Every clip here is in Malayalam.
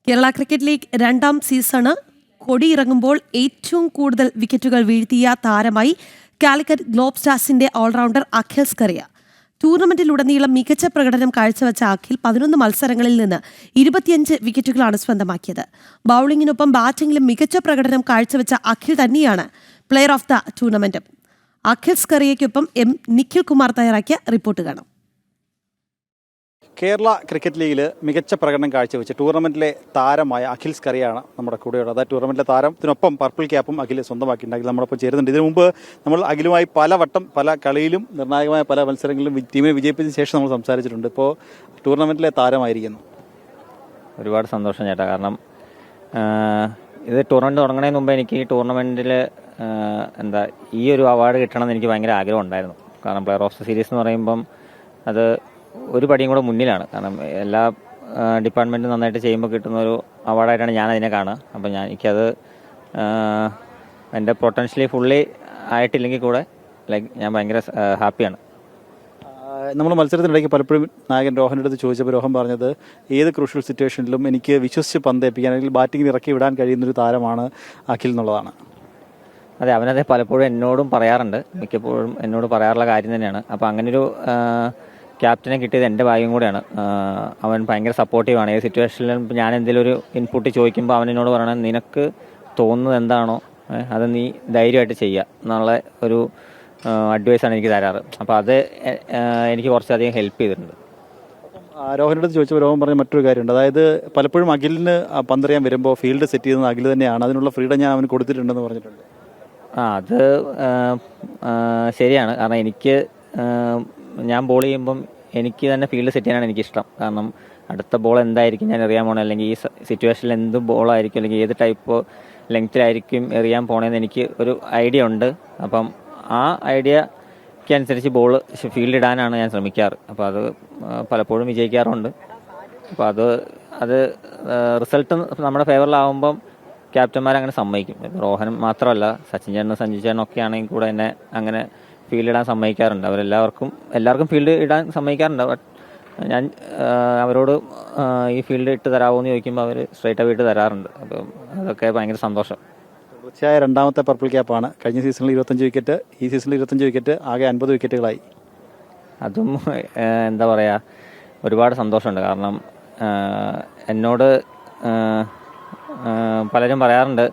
കേരള ക്രിക്കറ്റ് ലീഗ് രണ്ടാം സീസണ് കൊടിയിറങ്ങുമ്പോൾ ഏറ്റവും കൂടുതൽ വിക്കറ്റുകൾ വീഴ്ത്തിയ താരമായി കാലിക്കറ്റ് ഗ്ലോബ് സ്റ്റാർസിന്റെ ഓൾറൗണ്ടർ അഖിൽ സ്കറിയ. ടൂർണമെന്റിലുടനീളം മികച്ച പ്രകടനം കാഴ്ചവെച്ച അഖിൽ 11 മത്സരങ്ങളിൽ നിന്ന് 25 വിക്കറ്റുകളാണ് സ്വന്തമാക്കിയത്. ബൌളിംഗിനൊപ്പം ബാറ്റിംഗിലും മികച്ച പ്രകടനം കാഴ്ചവെച്ച അഖിൽ തന്നെയാണ് player of the tournament. Akhil സ്കറിയയ്ക്കൊപ്പം നിഖിൽ കുമാർ തയ്യാറാക്കിയ റിപ്പോർട്ട് കാണാം. കേരള ക്രിക്കറ്റ് ലീഗിൽ മികച്ച പ്രകടനം കാഴ്ചവെച്ച് ടൂർണമെന്റിലെ താരമായ അഖിൽ സ്കറിയാണ് നമ്മുടെ കൂടെയുള്ളത്. അതായത് ടൂർണമെന്റിലെ താരത്തിനൊപ്പം പർപ്പിൾ ക്യാപ്പും അഖിൽ സ്വന്തമാക്കിയിട്ടുണ്ടെങ്കിൽ നമ്മളൊപ്പം ചേരുന്നുണ്ട്. ഇതിനു മുമ്പ് നമ്മൾ അഖിലുമായി പലവട്ടം പല കളിയിലും നിർണായകമായ പല മത്സരങ്ങളിലും ടീമിനെ വിജയിപ്പിച്ച ശേഷം നമ്മൾ സംസാരിച്ചിട്ടുണ്ട്. ഇപ്പോൾ ടൂർണമെന്റിലെ താരമായിരിക്കുന്നു. ഒരുപാട് സന്തോഷം ചേട്ടാ. കാരണം ഇത് ടൂർണമെന്റ് തുടങ്ങുന്നതിന് മുമ്പ് എനിക്ക് ഈ ടൂർണമെന്റിൽ ഈ ഒരു അവാർഡ് കിട്ടണമെന്ന് എനിക്ക് ഭയങ്കര ആഗ്രഹം ഉണ്ടായിരുന്നു. കാരണം പ്ലെയർ ഓഫ് ദ സീരീസ് എന്ന് പറയുമ്പം അത് ഒരു പടിയും കൂടെ മുന്നിലാണ്. കാരണം എല്ലാ ഡിപ്പാർട്ട്മെൻറ്റും നന്നായിട്ട് ചെയ്യുമ്പോൾ കിട്ടുന്ന ഒരു അവാർഡായിട്ടാണ് ഞാൻ അതിനെ കാണുക. അപ്പോൾ എനിക്കത് എൻ്റെ പൊട്ടൻഷ്യലി ഫുള്ളി ആയിട്ടില്ലെങ്കിൽ കൂടെ ഞാൻ ഭയങ്കര ഹാപ്പിയാണ്. നമ്മൾ മത്സരത്തിനിടയ്ക്ക് പലപ്പോഴും നായകൻ രോഹൻ്റെ അടുത്ത് ചോദിച്ചപ്പോൾ രോഹൻ പറഞ്ഞത് ഏത് ക്രൂഷ്യൽ സിറ്റുവേഷനിലും എനിക്ക് വിശ്വസിച്ച് പന്തേപ്പിക്കാൻ അല്ലെങ്കിൽ ബാറ്റിങ്ങിന് ഇറക്കി വിടാൻ കഴിയുന്നൊരു താരമാണ് അഖിൽ എന്നുള്ളതാണ്. അതെ, അവനത് പലപ്പോഴും എന്നോടും പറയാറുണ്ട്. മിക്കപ്പോഴും എന്നോട് പറയാറുള്ള കാര്യം തന്നെയാണ്. അപ്പോൾ അങ്ങനൊരു ക്യാപ്റ്റനെ കിട്ടിയത് എൻ്റെ ഭാഗ്യം കൂടെയാണ്. അവൻ ഭയങ്കര സപ്പോർട്ടീവാണ്. ഏത് സിറ്റുവേഷനിലും ഞാൻ എന്തെങ്കിലും ഒരു ഇൻപുട്ട് ചോദിക്കുമ്പോൾ അവൻ എന്നോട് പറയണത് നിനക്ക് തോന്നുന്നത് എന്താണോ അത് നീ ധൈര്യമായിട്ട് ചെയ്യുക എന്നുള്ള ഒരു അഡ്വൈസാണ് എനിക്ക് തരാറ്. അപ്പോൾ അത് എനിക്ക് കുറച്ചധികം ഹെൽപ്പ് ചെയ്തിട്ടുണ്ട്. രോഹൻ്റെ അടുത്ത് ചോദിച്ചപ്പോൾ രോഹൻ പറഞ്ഞ മറ്റൊരു കാര്യമുണ്ട്. അതായത് പലപ്പോഴും അഖിലിന് പന്തറിയാൻ വരുമ്പോൾ ഫീൽഡ് സെറ്റ് ചെയ്യുന്നത് അഖിൽ തന്നെയാണ്. അതിനുള്ള ഫ്രീഡം ഞാൻ അവന് കൊടുത്തിട്ടുണ്ടെന്ന് പറഞ്ഞിട്ടുണ്ട്. അത് ശരിയാണ്. കാരണം എനിക്ക് ഞാൻ ബോൾ ചെയ്യുമ്പം എനിക്ക് തന്നെ ഫീൽഡ് സെറ്റ് ചെയ്യാനാണ് എനിക്കിഷ്ടം. കാരണം അടുത്ത ബോൾ എന്തായിരിക്കും ഞാൻ എറിയാൻ പോകണം, അല്ലെങ്കിൽ ഈ സിറ്റുവേഷനിൽ എന്ത് ബോളായിരിക്കും, അല്ലെങ്കിൽ ഏത് ടൈപ്പ് ലെങ്ത്തിലായിരിക്കും എറിയാൻ പോകണമെന്ന് എനിക്ക് ഒരു ഐഡിയ ഉണ്ട്. അപ്പം ആ ഐഡിയക്ക് അനുസരിച്ച് ബോൾ ഫീൽഡ് ഇടാനാണ് ഞാൻ ശ്രമിക്കാറ്. അപ്പോൾ അത് പലപ്പോഴും വിജയിക്കാറുണ്ട്. അപ്പോൾ അത് റിസൾട്ട് നമ്മുടെ ഫേവറിലാവുമ്പം ക്യാപ്റ്റന്മാർ അങ്ങനെ സമ്മതിക്കും. റോഹൻ മാത്രമല്ല, സച്ചിൻ ചേട്ടനും സഞ്ജു ചേട്ടനും ഒക്കെ ആണെങ്കിൽ കൂടെ എന്നെ അങ്ങനെ ഫീൽഡ് ഇടാൻ സമ്മതിക്കാറുണ്ട്. എല്ലാവർക്കും ഫീൽഡ് ഇടാൻ സമ്മതിക്കാറുണ്ട്. ബട്ട് ഞാൻ അവരോട് ഈ ഫീൽഡ് ഇട്ട് തരാമോ എന്ന് ചോദിക്കുമ്പോൾ അവർ സ്ട്രൈറ്റ് ആയിട്ട് തരാറുണ്ട്. അപ്പം അതൊക്കെ ഭയങ്കര സന്തോഷം. തീർച്ചയായും രണ്ടാമത്തെ പർപ്പിൾ ക്യാപ്പാണ്. കഴിഞ്ഞ സീസണിൽ 25 വിക്കറ്റ്, ഈ സീസണിൽ 25 വിക്കറ്റ്, ആകെ 50 വിക്കറ്റുകളായി. അതും എന്താ പറയുക, ഒരുപാട് സന്തോഷമുണ്ട്. കാരണം എന്നോട് പലരും പറയാറുണ്ട്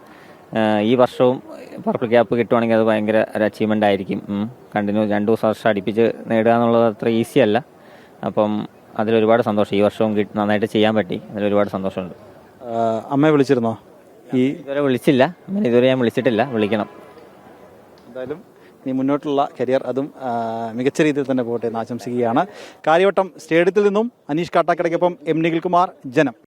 ഈ വർഷവും പർപ്പിൾ ക്യാപ്പ് കിട്ടുവാണെങ്കിൽ അത് ഭയങ്കര ഒരു അച്ചീവ്മെൻ്റ് ആയിരിക്കും. കണ്ടിന്യൂ 2 വർഷം അടുപ്പിച്ച് നേടുക എന്നുള്ളത് അത്ര ഈസി അല്ല. അപ്പം അതിലൊരുപാട് സന്തോഷം. ഈ വർഷവും നന്നായിട്ട് ചെയ്യാൻ പറ്റി. അതിലൊരുപാട് സന്തോഷമുണ്ട്. അമ്മയെ വിളിച്ചിരുന്നോ? ഇതുവരെ വിളിച്ചില്ല. ഇതുവരെ ഞാൻ വിളിച്ചിട്ടില്ല. വിളിക്കണം. എന്തായാലും ഇനി മുന്നോട്ടുള്ള കരിയർ അതും മികച്ച രീതിയിൽ തന്നെ പോട്ടെ എന്ന് ആശംസിക്കുകയാണ്. കാര്യവട്ടം സ്റ്റേഡിയത്തിൽ നിന്നും അനീഷ് കാട്ടാക്കടയ്ക്കൊപ്പം നിഖിൽ കുമാർ, ജനം.